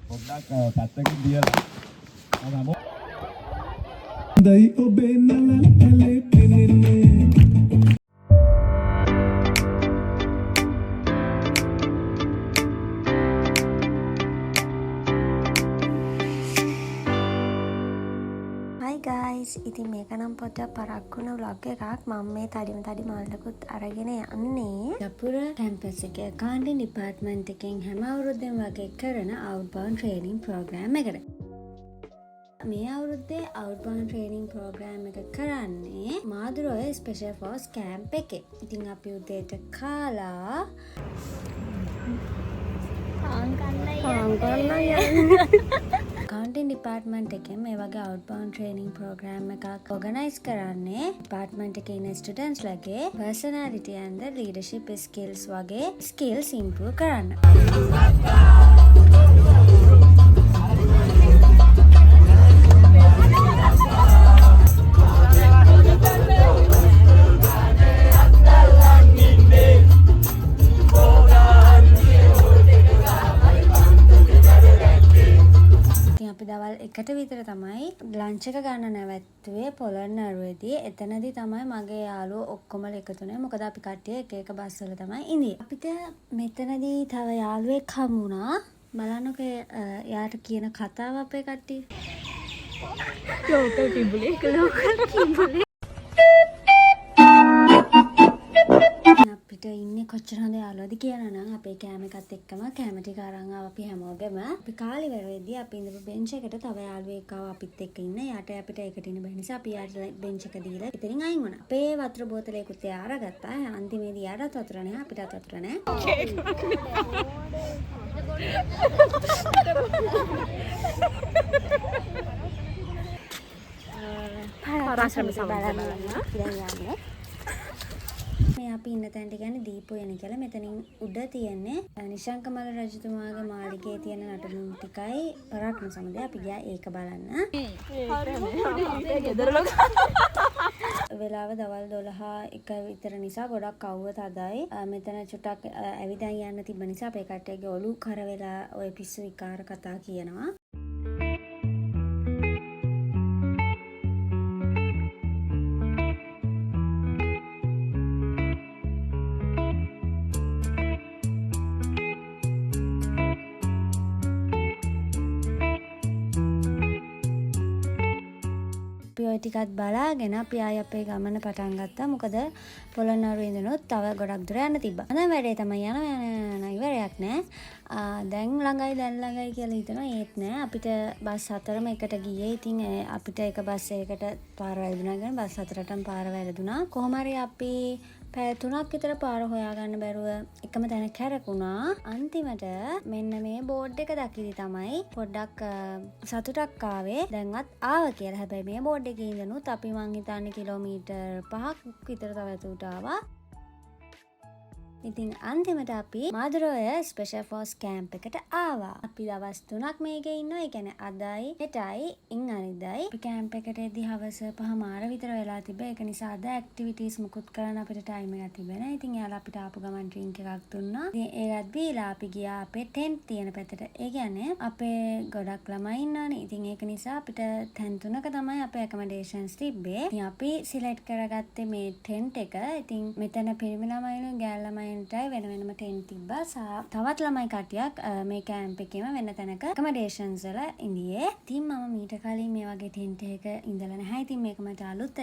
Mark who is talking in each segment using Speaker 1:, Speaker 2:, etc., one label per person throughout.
Speaker 1: පොඩ්ඩක් පැත්තකින් දියලා දයි ඔබේ නලල් ඇලේ පෙනෙන්නේ
Speaker 2: Hi guys, ඉතින් මේක නම් පොඩ්ඩක් පරක්කුණ vlog එකක්. මම මේ තඩි මල්ලකුත් අරගෙන යන්නේ යපුර කැම්පස් එකේ accounting department එකෙන් හැම අවුරුද්දෙම වගේ කරන outbound training program එකට. මේ අවුරුද්දේ outbound training program එක කරන්නේ මාදුරෝය special force camp එකේ. ඉතින් අපි උදේට කාලා accounting department එකෙන් මේ වගේ outbound training program එකක් organize කරන්නේ department එකේ ඉන්න students ලගේ personality and leadership skills වගේ skills improve කරන්න. දවල් එකට විතර තමයි ලන්ච් එක ගන්න නැවැත්තුවේ පොළොන්නරුවේදී. එතනදී තමයි මගේ යාළුවෝ ඔක්කොම එකතුනේ. මොකද අපි කට්ටිය එක එක බස් වල තමයි ඉඳියේ. අපිට මෙතනදී තව යාළුවෙක් හමු වුණා. බලන්නකෝ යාට කියන කතාව අපේ කට්ටිය. ලෝකල් කිඹුලේ. අපිට ඉන්නේ කොච්චර හොඳ යාළුවද කියලා නම් අපේ කෑම එකත් එක්කම කෑම ටික අරන් ආව අපි හැමෝගෙම. අපි කාලේ වෙරෙද්දී අපි ඉඳපු බෙන්ච් එකට තව යාළුවෙක් ආව අපිත් එක්ක ඉන්න. යාට අපිට එකට ඉන්න බැරි නිසා අපි යාට බෙන්ච් එක දීලා ඉතින් අයින් වුණා. අපේ වතුර බෝතලයකුත් එයා අරගත්තා. අන්තිමේදී යාටත් වතුර නැහැ අපිටත් වතුර නැහැ. පාරාශ්‍රම සම්බන්ධව මේ අපි ඉන්න තැනට කියන්නේ දීපෝයන කියලා. මෙතනින් උඩ තියෙන්නේ නිශංකමල රජතුමාගේ මාලිගයේ තියෙන නටබුන් ටිකයි පරාක්‍රම සමුදය. අපි ගියා ඒක බලන්න. වෙලාව දවල් 12:01 විතර නිසා ගොඩක් කවුව තදයි. මෙතන චුට්ටක් ඇවිදන් යන්න තිබ්බ නිසා අපේ කට්ටියගේ ඔලු කර වෙලා ඔය පිස්සු විකාර කතා කියනවා. ඔය ටිකත් බලාගෙන අපි ආයෙ අපේ ගමන පටන් ගත්තා. මොකද පොළොන්නරුවේ ඉඳනොත් තව ගොඩක් දුර යන්න තිබ්බා. අද වැඩේ තමයි යන ඉවරයක් නෑ. දැන් ළඟයි කියලා හිතනවා. ඒත් නෑ. අපිට බස් 4ම එකට ගියේ. ඉතින් අපිට එක බස් එකකට පාර වැරදුනා. බස් 4ටම පාර වැරදුනා. කොහොම හරි අපි පැය 3ක් විතර පාර හොයාගන්න බැරුව එකම තැන කැරකුණා. අන්තිමට මෙන්න මේ බෝඩ් එක දකිද්දි තමයි පොඩ්ඩක් සතුටක් ආවේ. දැන්වත් ආව කියලා. හැබැයි මේ බෝඩ් එකේ ඉඳනුත් අපි මං හිතන්නේ කිලෝමීටර් 5ක් විතර තව ඇතුළට ආවා. ඉතින් අන්තිමට අපි මාදුරෝය ස්පෙෂල් ෆෝස් කැම්ප් එකට ආවා. අපි දවස් 3ක් මේකේ ඉන්නවා. ඒ කියන්නේ අදයි, හෙටයි, ඉන් අනිද්දායි. අපි කැම්ප් එකට එද්දි හවස 5:00 විතර වෙලා තිබ්බා. ඒක නිසා අද ඇක්ටිවිටීස් මුකුත් කරන්න අපිට ටයිම් එකක් තිබෙන්නේ නැහැ. ඉතින් එයාලා අපිට ආපු ගමන් ඩ්‍රින්ක් එකක් දුන්නා. ඉතින් ඒකත් බීලා අපි ගියා අපේ ටෙන්ට් තියෙන පැත්තට. ඒ කියන්නේ අපේ ගොඩක් ළමයි ඉන්නවනේ. ඉතින් ඒක නිසා අපිට තැන් 3ක තමයි අපේ ඇකොමඩේෂන්ස් තිබ්බේ. ඉතින් අපි සිලෙක්ට් කරගත්තේ මේ ටෙන්ට් එක. ඉතින් මෙතන පිරිමි ළමයිලු ගෑල් ළමයි වෙන වෙනම ටෙන්ට් තිබ්බා. තවත් ළමයි කට්ටියක් මේ කැම්ප් එකේම වෙන තැනක ඇකොමඩේෂන්ස් වල ඉඳියේ. ඉතින් මම මීට කලින් මේ වගේ ටෙන්ට් එකක ඉඳලා නැහැ. ඉතින් මේක මට අලුත්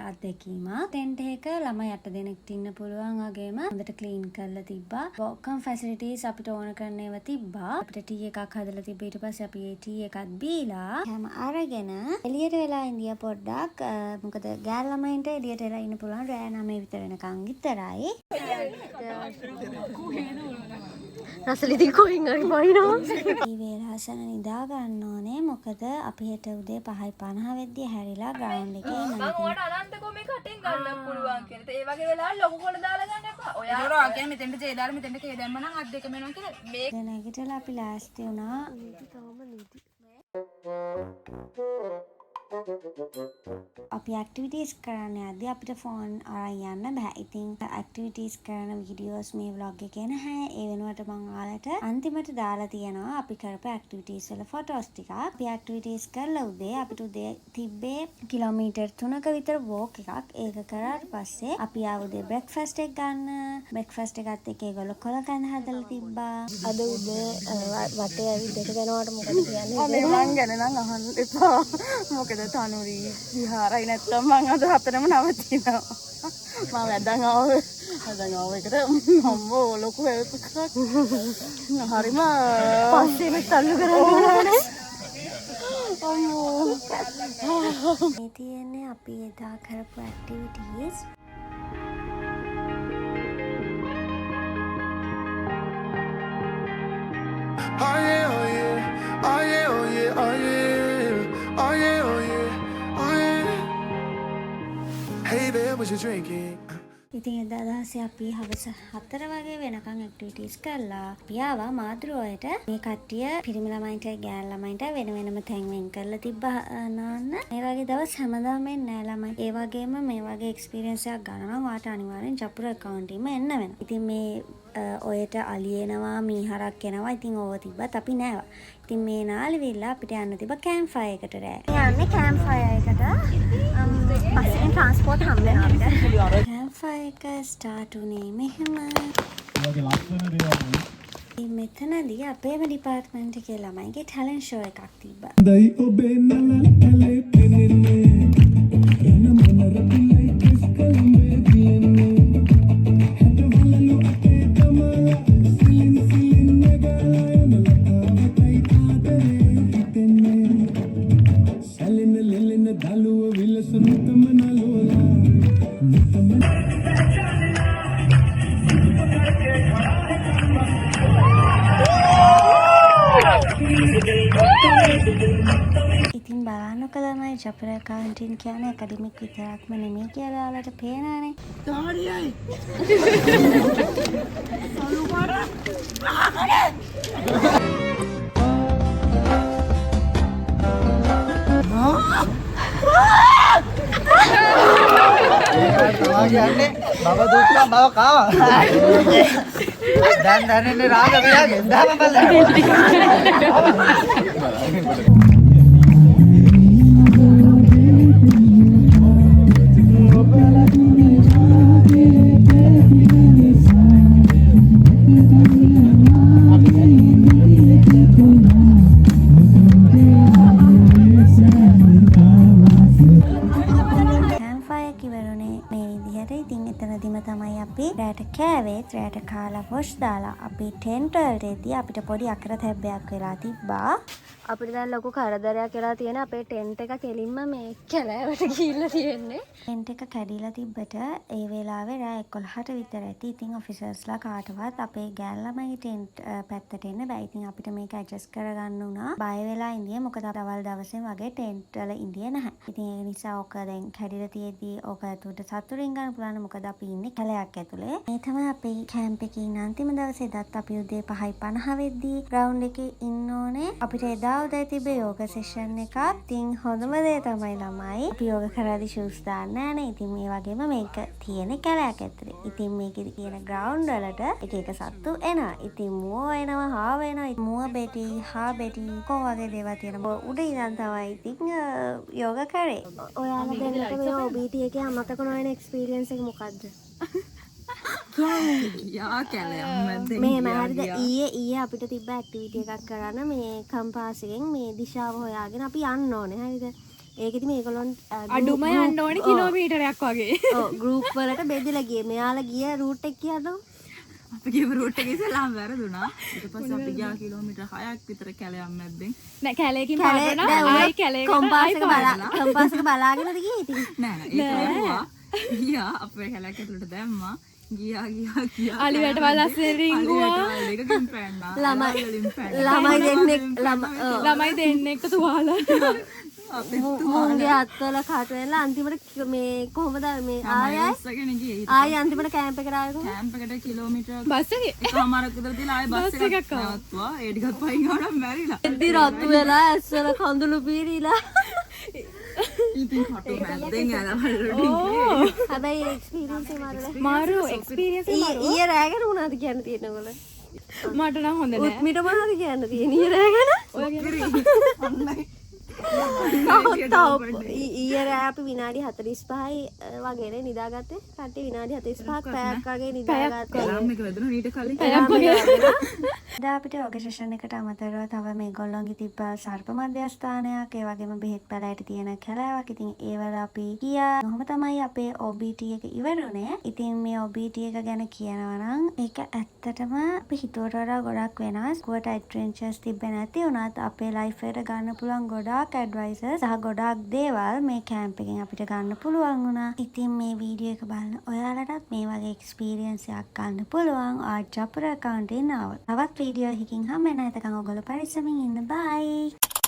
Speaker 2: අත්දැකීමක්. ටෙන්ට් එක ළමයි 8 දෙනෙක්ට ඉන්න පුළුවන් වගේම හොඳට ක්ලීන් කරලා තිබ්බා. welcome facilities අපිට ඕන කරන ඒවා තිබ්බා. අපිට ටී එකක් හදලා තිබ්බා. ඊට පස්සේ අපි ඒ ටී එකත් බීලා හැම අරගෙන එළියට වෙලා ඉඳියා පොඩ්ඩක්. මොකද ගෑල් ළමයින්ට එළියට වෙලා ඉන්න පුළුවන් රෑ 9 විතර වෙනකන් විතරයි. රසලිදී කොහෙන් හරි බයිනවා. මේ වේලාසන නිදා ගන්න ඕනේ. මොකද අපි හෙට උදේ 5:50 වෙද්දී හැරිලා ග්‍රවුන්ඩ් එකේ ඉන්නවා.
Speaker 3: මම ඕන අනන්තකෝ මේ කටින් ගන්න පුළුවන් කියලා. ඒ වගේ වෙලාවල් ලොකු කොට දාලා ගන්න එපා. ඔයා ඒතර ආ කියන්නේ මෙතෙන්ට ජේ දාලා මෙතෙන්ට කේ දැම්ම නම් අත් දෙකම වෙනවා කියලා. මේ
Speaker 2: නැගිටලා අපි ලෑස්ති වුණා. නීති තාම නීති. අපි ඇක්ටිවිටීස් කරන්න යද්දී අපිට ෆෝන් අරන් යන්න බෑ. ඉතින් ඇක්ටිවිටීස් කරන වීඩියෝස් මේ vlog එකේ නැහැ. ඒ වෙනුවට මම ඔයාලට අන්තිමට දාලා තියෙනවා අපි කරපු ඇක්ටිවිටීස් වල ෆොටෝස් ටිකක්. අපි ඇක්ටිවිටීස් කරලා උදේ අපිට උදේ තිබ්බේ කිලෝමීටර් 3ක විතර වෝක් එකක්. ඒක කරාට පස්සේ අපි ආවුදේ බ්‍රෙක්ෆාස්ට් එක ගන්න. බ්‍රෙක්ෆාස්ට් එකත් එක්ක ඒගොල්ලෝ කොල කන්න හදලා තිබ්බා. අද උදේ වටේ ඇවිත් දෙනවට මොකද කියන්නේ?
Speaker 3: අනේ මං ගැන නම් අහන්න එපා. මොකද තනුරි විහාරයි නැත්තම් මං අද හතරම නවතිනවා. මම වැදන් ආවෙකට මම්මෝ ලොකු හෙල්ප් එකක්. හරිම පස්සේ මේ තල්ලු කරන්නේ. අම්මෝ.
Speaker 2: මේ තියෙන්නේ අපි එදා කරපු activities.
Speaker 4: Oh yeah, oh yeah, oh yeah, oh yeah, oh yeah, oh yeah, oh yeah, oh yeah. Hey there, what you drinking?
Speaker 2: ඉතින් එදා දවසේ අපි හවස 4 වගේ වෙනකන් ඇක්ටිවිටීස් කරලා අපි ආවා මාතෘවයට. මේ කට්ටිය පිරිමි ළමයින්ට ගෑනු ළමයින්ට වෙන වෙනම තැන් වෙන් කරලා තිබ්බා නාන්න. මේ වගේ දවස් හැමදාම එන්නේ නැහැ ළමයි. ඒ වගේම මේ වගේ එක්ස්පීරියන්ස් එකක් ගන්න නම් ඔයාට අනිවාර්යෙන් ජපුර account එකෙම එන්න වෙනවා. ඉතින් මේ ඔයට අලියනවා මීහරක් එනවා. ඉතින් ඕව තිබ්බත් අපි නෑවා. ඉතින් මේ නාලිවිල්ලා අපිට යන්න තිබ්බ කැම්ප් ෆයර් එකට රෑ. යන්නේ කැම්ප් ෆයර් එකට. බස්ෙන් ට්‍රාන්ස්පෝර්ට් හම්බ වෙනවා අපිට. කැම්ප් ෆයර් එක ස්ටාර්ට් උනේ මෙහෙම.
Speaker 1: ඒ වගේ ලස්සන දේවල්.
Speaker 2: මෙතනදී අපේම ඩිපාර්ට්මන්ට් එකේ ළමයිගේ ටැලන්ට් ෂෝ එකක් තිබ්බා.
Speaker 1: දයි ඔබේ නලල් ඇලේ පෙනෙන්නේ යන මොනර පිලයි කිස් කලඹේ දියන්නේ හැට වලලු අපේ තමලා සිලින් සිලින් නගලා යන ලතාවතයි ආදරේ හිතෙන්නේ සැලෙන ලෙලෙන දලුව විලසුන් තමනලෝලා
Speaker 2: ඉතින් බලන්නක ළමයි ජපුර කවුන්ටින් කියන්නේ ඇකඩමික් විතරක්ම නෙමෙයි කියලා ඔයාලට පේනවනේ.
Speaker 3: තාරියයි.
Speaker 5: කියන්නේ බව දුක්ඛ බව කාව දැන් දැනෙන්නේ රාග විරාගෙන් දාම බලන්න
Speaker 2: තමයි අපි රැට කෑවේ. රැට කාලා වොෂ් දාලා අපි ටෙන්ට් වලට එද්දී අපිට පොඩි අකරතැබ්බයක් වෙලා තිබ්බා. අපිට දැන් ලොකු කරදරයක් වෙලා තියෙන අපේ ටෙන්ට් එක කෙලින්ම මේ කැලෑවට ගිහිල්ලා තියෙන්නේ. ටෙන්ට් එක කැඩිලා තිබ්බට ඒ වෙලාවේ රෑ 11ට විතර ඇති. ඉතින් ඔෆිසර්ස්ලා කාටවත් අපේ ගෑල් ළමයි ටෙන්ට් පැත්තට එන්න බෑ. ඉතින් අපිට මේක ඇඩ්ජස්ට් කරගන්න උනා. බය වෙලා ඉඳියේ මොකද දවල් දවසේ වගේ ටෙන්ට් වල ඉඳියේ නැහැ. ඉතින් ඒ නිසා ඔක දැන් කැඩිලා තියෙද්දී ඔක ඇතුළට සතුටින් ගන්න පුළුවන්. මොකද අපි ඉන්නේ කැලයක් ඇතුලේ. මේ තමයි අපේ කැම්ප් එකේ ඉන්න අන්තිම දවසේ දත් අපි උදේ 5:50 වෙද්දී ග්‍රවුන්ඩ් එකේ ඉන්න ඕනේ. අපිට එදා උදේ තිබ්බේ යෝග සෙෂන් එකක්. ඉතින් හොඳම දේ තමයි ළමයි අපි යෝග කරද්දී ෂූස් දාන්න නෑනේ. ඉතින් මේ වගේම මේක තියෙන කැලයක් ඇතුලේ. ඉතින් මේකේ තියෙන ග්‍රවුන්ඩ් වලට එක එක සත්තු එනවා. ඉතින් මුව එනවා, හාව එනවා. මුව බෙටි, හා බෙටි කො වගේ දේවල් තියෙනවා. උඩ ඉඳන් තමයි ඉතින් යෝග කරේ. ඔයාලා දැනට මේ OBT එකේ අමතක නොවන එක්ස්පීරියන්ස් එක මොකද්ද?
Speaker 3: යා කැලේ
Speaker 2: මේ හරිද ඊයේ අපිට තිබ්බ ඇක්ටිවිටි එකක් කරන්න මේ කම්පාස් එකෙන් මේ දිශාව හොයාගෙන අපි යන්න ඕනේ හරිද ඒකෙදි මේගොල්ලොන්
Speaker 3: අඩුම යන්න ඕනේ කිලෝමීටරයක් වගේ
Speaker 2: ඔව් ගෲප් වලට බෙදලා ගියේ මෙයාලා ගිය රූට් එක කියනවා
Speaker 3: අපි ගිය රූට් එකේ ඉස්සලාම වැරදුනා ඊට පස්සේ අපි ගියා කිලෝමීටර් 6ක් විතර කැලයක් මැද්දෙන් නෑ කැලේකින් පාරන ආයි කැලේකට
Speaker 2: කම්පාස් එක බලාගෙනද ගියේ ඉතින්
Speaker 3: නෑ ඒක වැරුවා ගියා අපේ කැලයක් ඇතුළට දැම්මා ගියා අලි වැට වලස්සේ රිංගුවා ළමයි දෙන්නෙක් තුවාල
Speaker 2: මුන්ගේ අත්වල කට වෙලා අන්තිමට මේ කොහොමද මේ ආයෙ අන්තිමට කැම්ප් එකට ආවේ කොහොමද
Speaker 3: කැම්ප් එකට කිලෝමීටර් බස් එකේ එකමාරක් විතර තියලා ආයෙ බස් එකක් නවත්තුවා ඒ ටිකත් පයින් ගානක් මැරිලා
Speaker 2: එද්දි රතු වෙලා ඇස්වල කඳුළු පීරිලා
Speaker 3: ඉතින් කටු මැද්දෙන් යනවා.
Speaker 2: හැබැයි එක්ස්පීරියන්ස් එක මාරුනේ.
Speaker 3: මාරු එක්ස්පීරියන්ස්
Speaker 2: ඊයේ රෑගෙන උනාද කියන්න තියෙන ඔයගොල්ලෝ?
Speaker 3: මට නම් හොඳ නෑ.
Speaker 2: උත්මිට මොනවද කියන්න තියෙන ඊයේ රෑගෙන? ඊයේ රෑ අපි විනාඩි 45යි වගේනේ නිදාගත්තේ. කට්ටිය විනාඩි 45ක් පැයක් වගේ නිදාගත්තා.
Speaker 3: අලාම් එක වැදුනා ඊට කලින්.
Speaker 2: දැන් අපිට ඔගසෙෂන් එකට අමතරව තව මේගොල්ලෝගේ තිබ්බ සර්ප මධ්‍යස්ථානයක්, ඒ වගේම බෙහෙත් පැලෑට තියෙන කැලෑවක්. ඉතින් ඒවල අපි ගියා. කොහොම තමයි අපේ OBT එක ඉවරුනේ. ඉතින් මේ OBT එක ගැන කියනවා නම් ඒක ඇත්තටම අපි හිතුවට වඩා ගොඩක් වෙනස්. කුවට ඇඩ්වෙන්චර්ස් තිබ්බේ නැති වුණත් අපේ ලයිෆ් එකට ගන්න පුළුවන් ගොඩාක් ඇඩ්වයිසර්ස් සහ ගොඩාක් දේවල් මේ කැම්ප් එකෙන් අපිට ගන්න පුළුවන් වුණා. ඉතින් මේ වීඩියෝ එක බලන ඔයාලටත් මේ වගේ එක්ස්පීරියන්ස් එකක් ගන්න පුළුවන් ආජ් අපර account එකෙන් ආවොත්. තවත් වීඩියෝ එකකින් හම්බ වෙන. එතකන් ඔයගොල්ලෝ පරිස්සමින් ඉන්න. බයි.